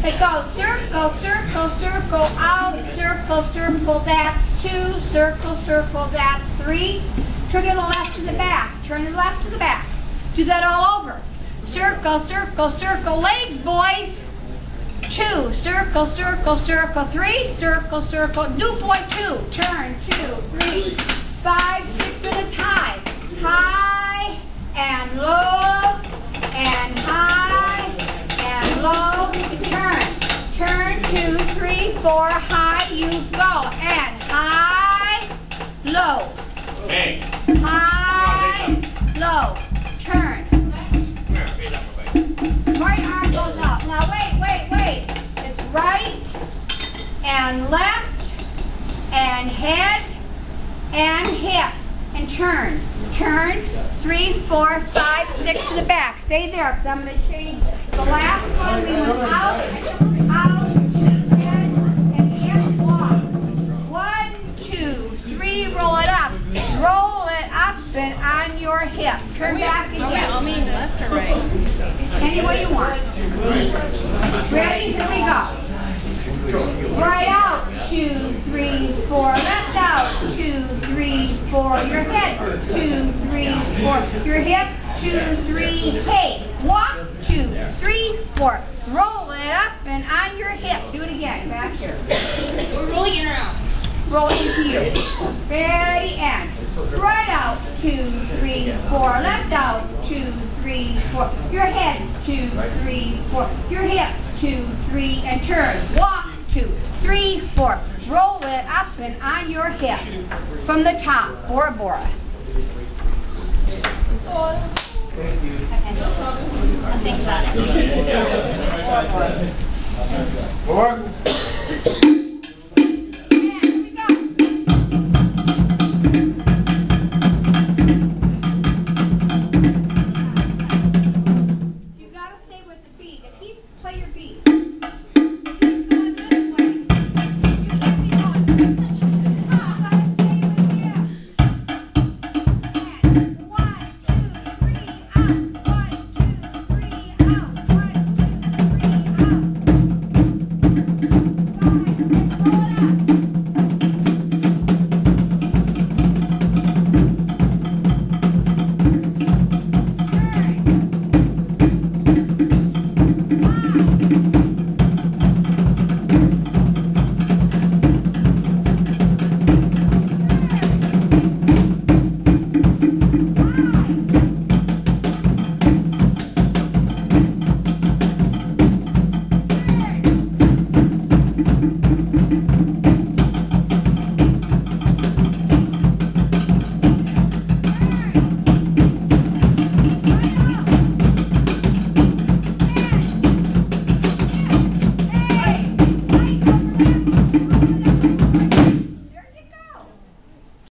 It goes circle, circle, circle, out, circle, circle, that's 2, circle, circle, that's 3. Turn to the left to the back, turn to the left to the back. Do that all over. Circle, circle, circle, legs, boys. 2, circle, circle, circle, 3, circle, circle, new boy 2, turn, 2, 3, 5, 6 minutes high. High and low, and high and low, turn, 2, 3, 4, high, you go, and high, low, high, low, turn. Right arm goes up. Now wait. It's right and left and head and hip and turn. Turn 3, 4, 5, 6 to the back. Stay there because I'm going to change it. The last one we went out, head and hip walk. 1, 2, 3, roll it up. Roll it up and on your hip. Turn back again. I mean left or right? Any way you want. Ready? Here we go. Right out. 2, 3, 4. Left out. 2, 3, 4. Your head. 2, 3, 4. Your hip. 2, 3. Hey. Walk. 2, 3, 4. Roll it up and on your hip. Do it again. Back here. We're rolling in or out? Roll into you. Ready and right out. 2, 3, 4. Left out. 2, 3, 4. Your head. 2, 3, 4. Your hip. 2, 3 and turn. Walk. 2, 3, 4. Roll it up and on your hip. From the top. Borabora. I think that.